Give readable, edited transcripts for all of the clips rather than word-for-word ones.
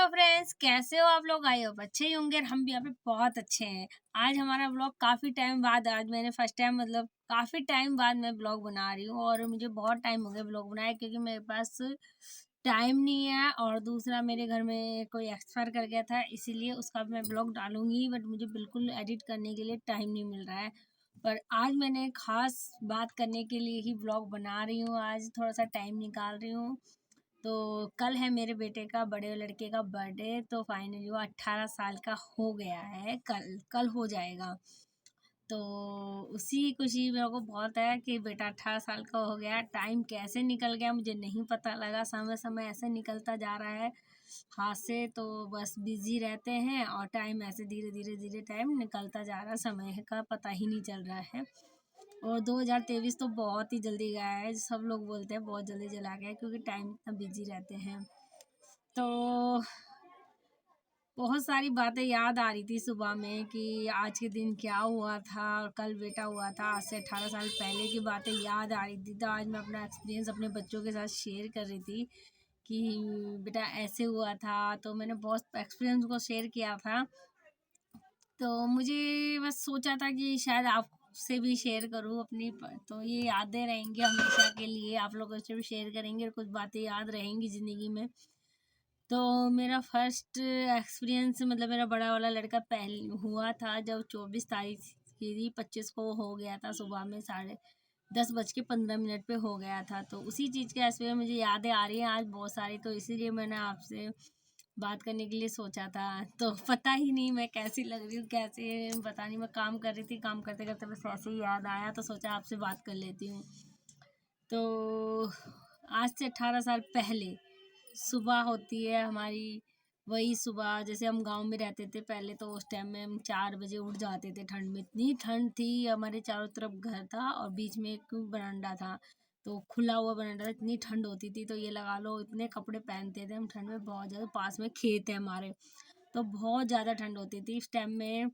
Hello friends, कैसे हो आप लोग? आई होप अच्छे ही होंगे और हम भी यहाँ पे बहुत अच्छे हैं। आज हमारा ब्लॉग काफ़ी टाइम बाद, आज मैंने फर्स्ट टाइम मतलब काफ़ी टाइम बाद मैं ब्लॉग बना रही हूँ और मुझे बहुत टाइम हो गया ब्लॉग बनाए क्योंकि मेरे पास टाइम नहीं है और दूसरा मेरे घर में कोई एक्सपायर कर गया था, इसीलिए उसका मैं ब्लॉग डालूंगी बट मुझे बिल्कुल एडिट करने के लिए टाइम नहीं मिल रहा है। पर आज मैंने खास बात करने के लिए ही ब्लॉग बना रही हूँ, आज थोड़ा सा टाइम निकाल रही हूँ। तो कल है मेरे बेटे का, बड़े लड़के का बर्थडे, तो फाइनली वो 18 साल का हो गया है, कल कल हो जाएगा। तो उसी खुशी मेरे को बहुत है कि बेटा 18 साल का हो गया। टाइम कैसे निकल गया मुझे नहीं पता लगा, समय समय ऐसे निकलता जा रहा है हाथ से, तो बस बिजी रहते हैं और टाइम ऐसे धीरे धीरे धीरे टाइम निकलता जा रहा है, समय का पता ही नहीं चल रहा है। और 2023 तो बहुत ही जल्दी गया है, सब लोग बोलते हैं बहुत जल्दी चला गया क्योंकि टाइम इतना बिजी रहते हैं। तो बहुत सारी बातें याद आ रही थी सुबह में कि आज के दिन क्या हुआ था और कल बेटा हुआ था, आज से 18 साल पहले की बातें याद आ रही थी। तो आज मैं अपना एक्सपीरियंस अपने बच्चों के साथ शेयर कर रही थी कि बेटा ऐसे हुआ था, तो मैंने बहुत एक्सपीरियंस को शेयर किया था। तो मुझे बस सोचा था कि शायद आपसे भी शेयर करूं अपनी तो ये यादें रहेंगी हमेशा के लिए, आप लोगों से भी शेयर करेंगे और कुछ बातें याद रहेंगी ज़िंदगी में। तो मेरा फर्स्ट एक्सपीरियंस मतलब मेरा बड़ा वाला लड़का पहले हुआ था जब 24 तारीख की थी, 25 को हो गया था, सुबह में 10:15 पे हो गया था। तो उसी चीज़ के एक्सपीरियंस मुझे यादें आ रही हैं आज बहुत सारी, तो इसीलिए मैंने आपसे बात करने के लिए सोचा था। तो पता ही नहीं मैं कैसी लग रही हूँ, कैसे पता नहीं, मैं काम कर रही थी, काम करते करते बस ऐसे ही याद आया तो सोचा आपसे बात कर लेती हूँ। तो आज से 18 साल पहले सुबह होती है हमारी, वही सुबह जैसे हम गांव में रहते थे पहले, तो उस टाइम में हम 4 बजे उठ जाते थे। ठंड में इतनी ठंड थी, हमारे चारों तरफ घर था और बीच में एक बरामदा था, तो खुला हुआ बरामदा था, इतनी ठंड होती थी तो ये लगा लो इतने कपड़े पहनते थे हम ठंड में बहुत ज़्यादा। पास में खेत है हमारे, तो बहुत ज़्यादा ठंड होती थी इस टाइम में।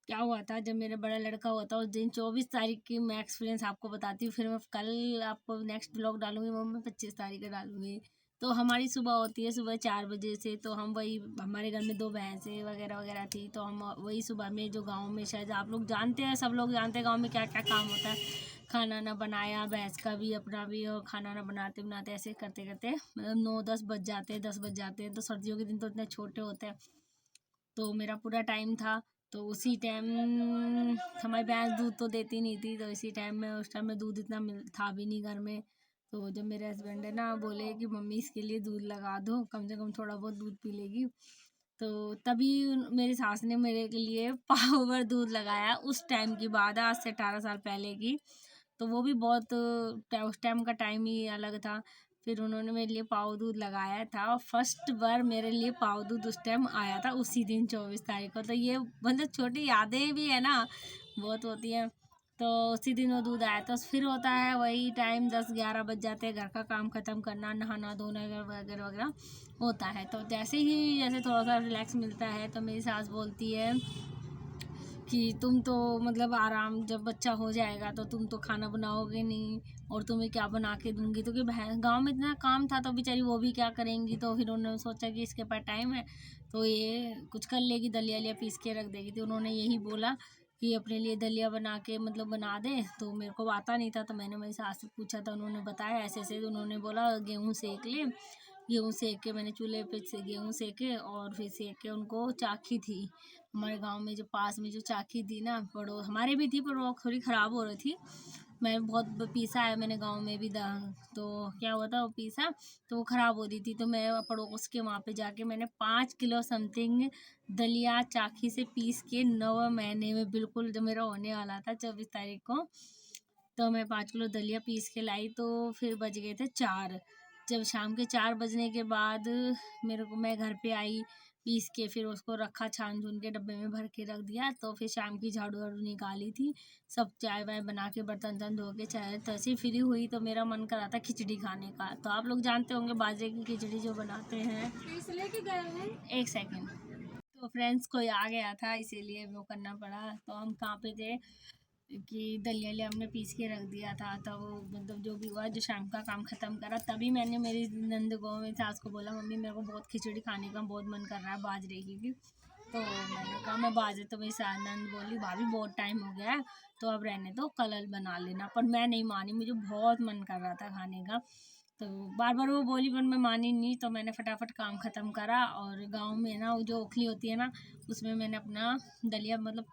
क्या हुआ था जब मेरा बड़ा लड़का हुआ था उस दिन 24 तारीख की मैं एक्सपीरियंस आपको बताती हूँ, फिर मैं कल आपको नेक्स्ट ब्लॉग डालूंगी, वो मैं 25 तारीख का डालूंगी। तो हमारी सुबह होती है सुबह 4 बजे से, तो हम वही, हमारे घर में 2 भैंसें वगैरह वगैरह थी, तो हम वही सुबह में जो गांव में शायद आप लोग जानते हैं, सब लोग जानते हैं गांव में क्या क्या काम होता है। खाना ना बनाया, भैंस का भी अपना भी, और खाना ना बनाते बनाते ऐसे करते करते मतलब 9-10 बज जाते हैं, 10 बज जाते हैं। तो सर्दियों के दिन तो इतने छोटे होते हैं, तो मेरा पूरा टाइम था। तो उसी टाइम हमारी भैंस दूध तो देती नहीं थी, तो इसी टाइम में उस टाइम में दूध इतना मिल था भी नहीं घर में। तो जब मेरे हस्बैंड है ना बोले कि मम्मी इसके लिए दूध लगा दो, कम से कम थोड़ा बहुत दूध पी लेगी, तो तभी मेरी सास ने मेरे के लिए पावर दूध लगाया। उस टाइम की बात है, आज से 18 साल पहले की। तो वो भी बहुत उस टाइम का टाइम ही अलग था। फिर उन्होंने मेरे लिए पाव दूध लगाया था और फर्स्ट बार मेरे लिए पाव दूध उस टाइम आया था उसी दिन 24 तारीख को। तो ये मतलब छोटी यादें भी है ना, बहुत होती हैं। तो उसी दिन वो दूध आया, तो फिर होता है वही टाइम, 10-11 बज जाते हैं, घर का काम ख़त्म करना, नहाना धोना वगैरह वगैरह होता है। तो जैसे थोड़ा सा रिलैक्स मिलता है तो मेरी सास बोलती है कि तुम तो मतलब आराम, जब बच्चा हो जाएगा तो तुम तो खाना बनाओगे नहीं और तुम्हें क्या बना के दूंगी, तो कि गांव में इतना काम था तो बेचारी वो भी क्या करेंगी। तो फिर उन्होंने सोचा कि इसके पास टाइम है तो ये कुछ कर लेगी, दलिया लिया पीस के रख देगी। तो उन्होंने यही बोला कि अपने लिए दलिया बना के मतलब बना दे। तो मेरे को आता नहीं था, तो मैंने मेरी सास से पूछा, तो उन्होंने बताया ऐसे ऐसे। तो उन्होंने बोला गेहूँ सेक ले, गेहूँ सेक के मैंने चूल्हे पे से गेहूँ सेके और फिर सेक के उनको चाखी थी। हमारे गांव में जो पास में जो चाकी थी ना, पड़ो हमारे भी थी पर वो थोड़ी ख़राब हो रही थी। मैं बहुत पीसा है मैंने गांव में भी तो क्या हुआ था वो पीसा, तो वो ख़राब हो रही थी। तो मैं पड़ोस के वहाँ पे जाके मैंने 5 किलो समथिंग दलिया चाकी से पीस के 9 महीने में, बिल्कुल जब मेरा होने वाला था 24 तारीख को, तो मैं 5 किलो दलिया पीस के लाई। तो फिर बज गए थे 4। जब शाम के 4 बजने के बाद मैं घर पे आई पीस के, फिर उसको रखा छान छून के डब्बे में भर के रख दिया। तो फिर शाम की झाड़ू वाड़ू निकाली थी, सब चाय वाय बना के बर्तन वर्तन धो के चाय तैसे फ्री हुई, तो मेरा मन करा था खिचड़ी खाने का। तो आप लोग जानते होंगे बाजरे की खिचड़ी जो बनाते हैं। लेके गए हैं, एक सेकेंड। तो फ्रेंड्स कोई आ गया था इसीलिए वो करना पड़ा। तो हम कहाँ पे थे, कि दलिया लिया हमने पीस के रख दिया था। तो मतलब जो भी हुआ, जो शाम का काम ख़त्म करा, तभी मैंने मेरी नंद को, मेरी सास को बोला, मम्मी मेरे को बहुत खिचड़ी खाने का बहुत मन कर रहा है बाजरे की। तो मैंने कहा मैं बाजरे, तो मेरी नंद बोली भाभी बहुत टाइम हो गया है, तो अब रहने दो, कल बना लेना। पर मैं नहीं मानी, मुझे बहुत मन कर रहा था खाने का। तो बार बार वो बोली पर मैं मानी नहीं। तो मैंने फटाफट काम ख़त्म करा, और गांव में ना वो जो ओखली होती है ना, उसमें मैंने अपना दलिया मतलब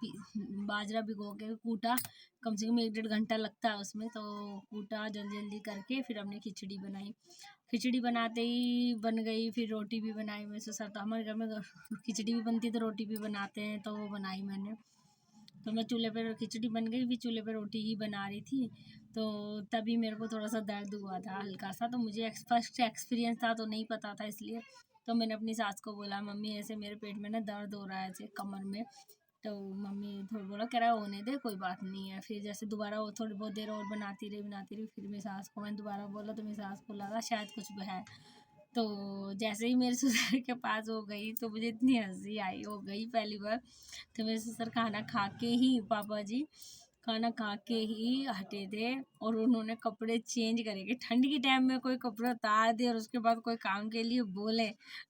बाजरा भिगो के कूटा। कम से कम 1 डेढ़ घंटा लगता है उसमें। तो कूटा जल्दी जल्दी करके, फिर हमने खिचड़ी बनाई। खिचड़ी बनाते ही बन गई, फिर रोटी भी बनाई। मेरे से तो हमारे घर में खिचड़ी भी बनती है तो रोटी भी बनाते हैं, तो वो बनाई मैंने। तो मैं चूल्हे पर खिचड़ी बन गई, फिर चूल्हे पर रोटी ही बना रही थी। तो तभी मेरे को थोड़ा सा दर्द हुआ था हल्का सा। तो मुझे फर्स्ट एक्सपीरियंस था तो नहीं पता था, इसलिए तो मैंने अपनी सास को बोला, मम्मी ऐसे मेरे पेट में ना दर्द हो रहा है, ऐसे कमर में। तो मम्मी थोड़ा बोला, कह रहा होने दे, कोई बात नहीं है। फिर जैसे दोबारा वो थोड़ी बहुत देर और बनाती रही। फिर मेरी सास को मैंने दोबारा बोला, तो मेरी सास को लगा शायद कुछ है। तो जैसे ही मेरे ससुर के पास हो गई, तो मुझे इतनी हंसी आई। हो गई पहली बार। तो मेरे ससुर खाना खा के ही, पापा जी खाना खा के ही हटे थे, और उन्होंने कपड़े चेंज करे कि ठंड के टाइम में कोई कपड़े उतार दे और उसके बाद कोई काम के लिए बोले,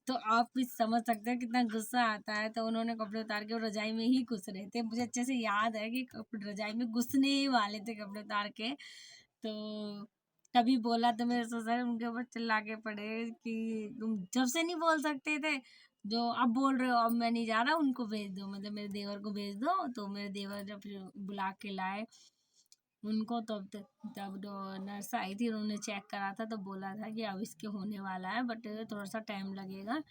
तो आप भी समझ सकते हैं कितना गुस्सा आता है। तो उन्होंने कपड़े उतार के रजाई में ही घुस रहे थे। मुझे अच्छे से याद है कि रजाई में घुसने ही वाले थे कपड़े उतार के। तो तभी बोला, तो मेरे ससुर उनके ऊपर चिल्ला के पड़े कि तुम जब से नहीं बोल सकते थे, जो अब बोल रहे हो, अब मैं नहीं जा रहा, उनको भेज दो, मतलब मेरे देवर को भेज दो। तो मेरे देवर जब फिर बुला के लाए उनको, तब जो नर्स आई थी उन्होंने चेक करा था, तो बोला था कि अब इसके होने वाला है, बट थोड़ा सा टाइम लगेगा।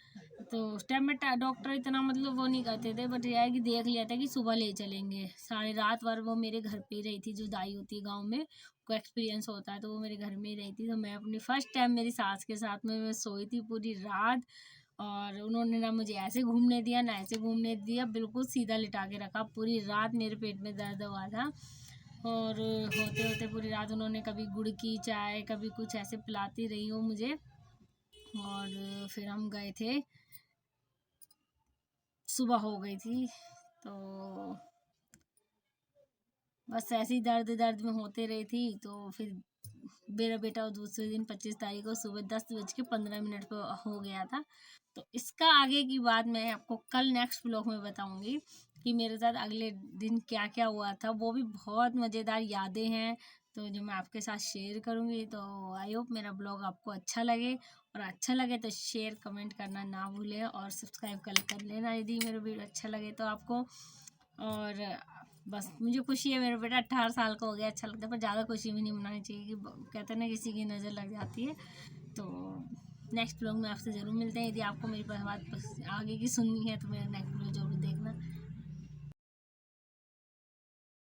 तो उस टाइम में डॉक्टर इतना मतलब वो नहीं करते थे, बट यह है कि देख लिया था कि सुबह ले चलेंगे। सारी रात भर वो मेरे घर पे ही रही थी। जो दाई होती है गाँव में, को एक्सपीरियंस होता है, तो वो मेरे घर में ही रही थी। तो मैं अपनी फर्स्ट टाइम मेरी सास के साथ में मैं सोई थी पूरी रात। और उन्होंने ना मुझे ऐसे घूमने दिया ना ऐसे घूमने दिया, बिल्कुल सीधा लिटा के रखा। पूरी रात मेरे पेट में दर्द हुआ था। और होते होते पूरी रात उन्होंने कभी गुड़ की चाय, कभी कुछ ऐसे पिलाती रही हो मुझे। और फिर हम गए थे, सुबह हो गई थी। तो बस ऐसे ही दर्द दर्द में होते रही थी। तो फिर मेरा बेटा दूसरे दिन 25 तारीख को सुबह 10:15 पर हो गया था। तो इसका आगे की बात मैं आपको कल नेक्स्ट ब्लॉग में बताऊंगी कि मेरे साथ अगले दिन क्या क्या हुआ था। वो भी बहुत मज़ेदार यादें हैं, तो जो मैं आपके साथ शेयर करूंगी। तो आई होप मेरा ब्लॉग आपको अच्छा लगे, और अच्छा लगे तो शेयर कमेंट करना ना भूलें, और सब्सक्राइब कर लेना यदि मेरा वीडियो अच्छा लगे तो आपको। और बस मुझे खुशी है, मेरा बेटा 18 साल का हो गया, अच्छा लगता है। पर ज़्यादा खुशी भी नहीं मनानी चाहिए कि कहते हैं ना किसी की नज़र लग जाती है। तो नेक्स्ट ब्लॉग में आपसे ज़रूर मिलते हैं। यदि आपको मेरी बात आगे की सुननी है तो मेरा नेक्स्ट ब्लॉग जरूर